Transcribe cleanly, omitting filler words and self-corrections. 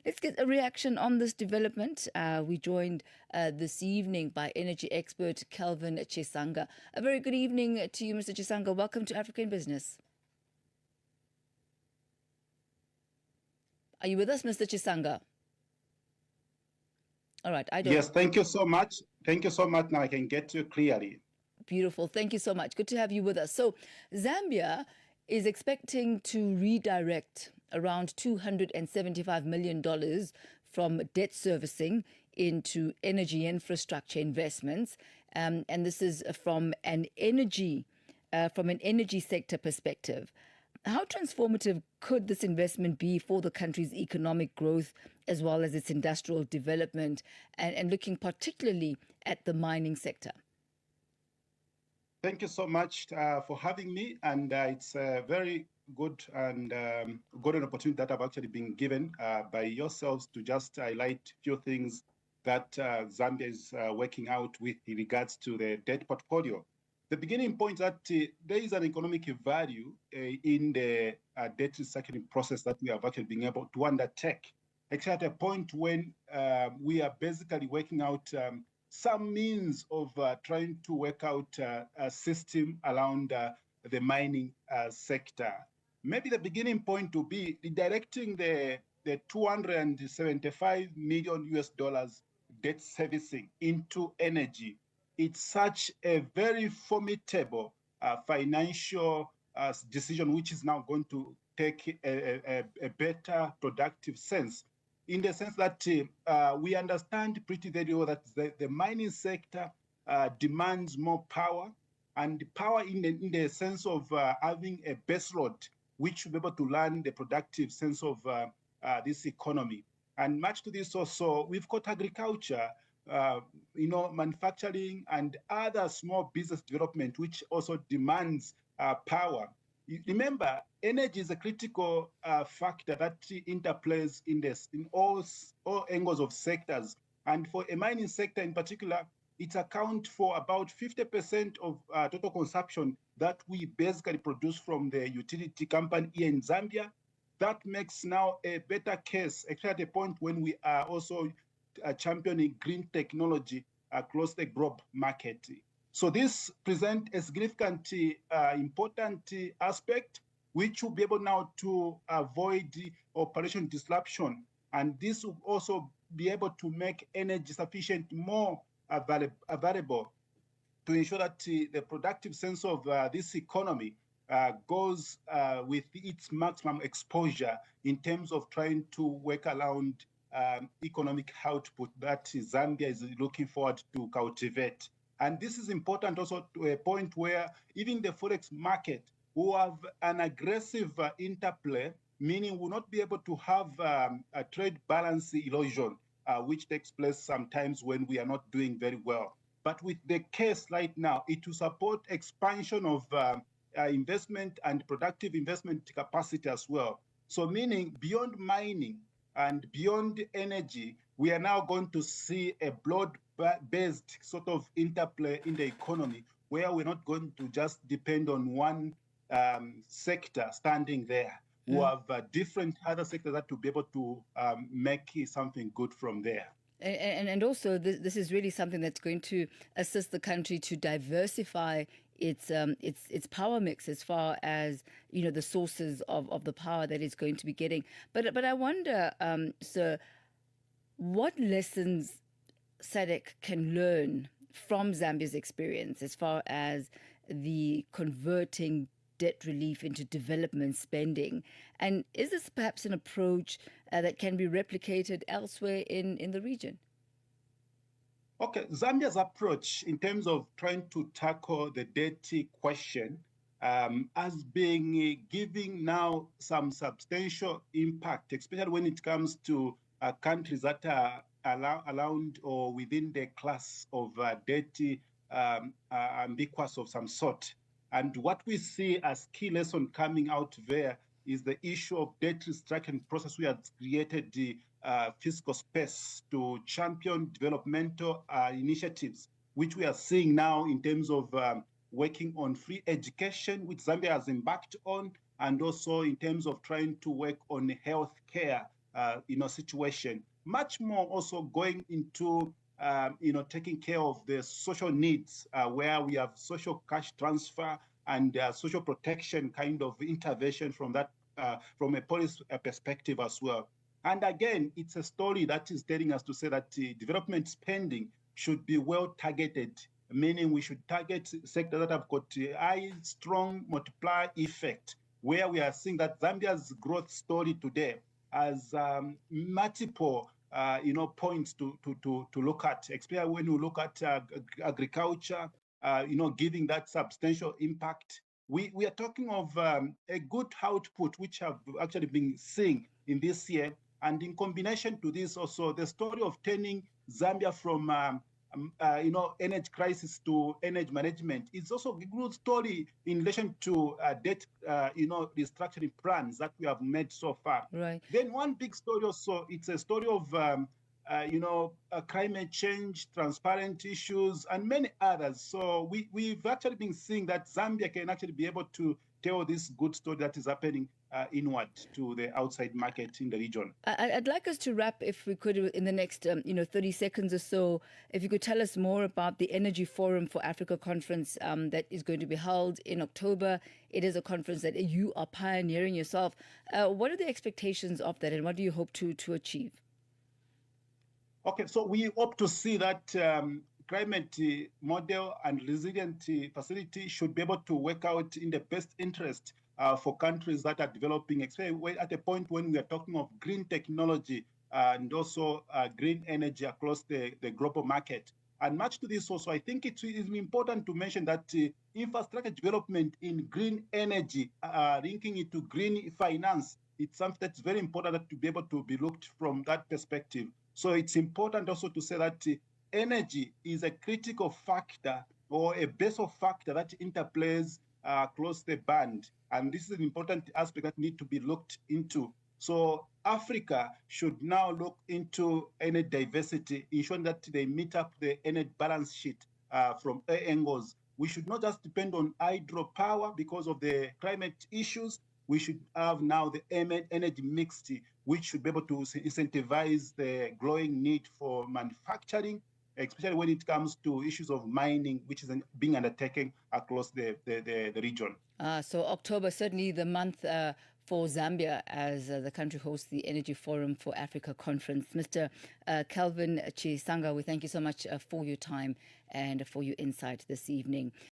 Let's get a reaction on this development. We joined this evening by energy expert Kelvin Chisanga. A very good evening to you, Mr. Chisanga. Welcome to African Business. Are you with us, Mr. Chisanga? All right, I don't. Yes, thank you so much. Thank you so much. Now I can get you clearly. Beautiful. Thank you so much. Good to have you with us. So, Zambia is expecting to redirect around $275 million from debt servicing into energy infrastructure investments. And this is from an energy sector perspective. How transformative could this investment be for the country's economic growth as well as its industrial development, and looking particularly at the mining sector? Thank you so much for having me, and it's a very good and good an opportunity that I've actually been given by yourselves to just highlight a few things that Zambia is working out with in regards to the debt portfolio. The beginning point that there is an economic value in the debt restructuring process that we have actually been able to undertake. Actually, at a point when we are basically working out some means of trying to work out a system around the mining sector. Maybe the beginning point to be redirecting the 275 million US dollars debt servicing into energy. It's such a very formidable financial decision, which is now going to take a better productive sense, in the sense that we understand pretty very well that the mining sector demands more power, and power in the sense of having a base load, which will be able to run the productive sense of this economy. And much to this also, we've got agriculture, manufacturing and other small business development, which also demands power. Remember, energy is a critical factor that interplays in all angles of sectors. And for a mining sector in particular, it accounts for about 50% of total consumption that we basically produce from the utility company here in Zambia. That makes now a better case, actually at a point when we are also championing green technology across the globe market. So this presents a significant, important aspect, which will be able now to avoid operation disruption. And this will also be able to make energy sufficient more available to ensure that the productive sense of this economy goes with its maximum exposure in terms of trying to work around economic output that Zambia is looking forward to cultivate. And this is important also to a point where even the Forex market will have an aggressive interplay, meaning will not be able to have a trade balance erosion, which takes place sometimes when we are not doing very well. But with the case right now, it will support expansion of investment and productive investment capacity as well. So meaning beyond mining and beyond energy, we are now going to see a broad-based sort of interplay in the economy, where we're not going to just depend on one sector standing there. We have different other sectors that will be able to make something good from there. And also, this is really something that's going to assist the country to diversify its power mix as far as the sources of the power that it's going to be getting. But I wonder, sir, what lessons SADC can learn from Zambia's experience as far as the converting debt relief into development spending, and is this perhaps an approach that can be replicated elsewhere in the region? Okay, Zambia's approach in terms of trying to tackle the debt question has been giving now some substantial impact, especially when it comes to countries that are around or within the class of debt ambiguous of some sort. And what we see as key lesson coming out there is the issue of debt restructuring process. We have created the fiscal space to champion developmental initiatives, which we are seeing now in terms of working on free education, which Zambia has embarked on, and also in terms of trying to work on health care situation. Much more also going into taking care of the social needs, where we have social cash transfer and social protection kind of intervention from that, from a policy perspective as well. And again, it's a story that is telling us to say that development spending should be well targeted, meaning we should target sectors that have got a high, strong multiplier effect, where we are seeing that Zambia's growth story today has multiple points to look at, especially when you look at agriculture, giving that substantial impact. We are talking of a good output, which have actually been seen in this year. And in combination to this, also the story of turning Zambia from energy crisis to energy management is also a good story in relation to debt, restructuring plans that we have made so far. Right. Then one big story also, it's a story of climate change, transparent issues, and many others. So we've actually been seeing that Zambia can actually be able to tell this good story that is happening inward to the outside market in the region. I'd like us to wrap, if we could, in the next 30 seconds or so. If you could tell us more about the Energy Forum for Africa conference that is going to be held in October. It is a conference that you are pioneering yourself. What are the expectations of that, and what do you hope to achieve? Okay, so we hope to see that climate model and resilient facility should be able to work out in the best interest for countries that are developing, especially at a point when we are talking of green technology and also green energy across the global market. And much to this also, I think it is important to mention that infrastructure development in green energy, linking it to green finance, it's something that's very important to be able to be looked from that perspective. So it's important also to say that energy is a critical factor or a base of factor that interplays across the band. And this is an important aspect that needs to be looked into. So Africa should now look into energy diversity, ensuring that they meet up the energy balance sheet from all angles. We should not just depend on hydropower because of the climate issues. We should have now the energy mix, which should be able to incentivize the growing need for manufacturing, especially when it comes to issues of mining, which is being undertaken across the region. So October, certainly the month for Zambia as the country hosts the Energy Forum for Africa conference. Mr. Kelvin Chisanga, we thank you so much for your time and for your insight this evening.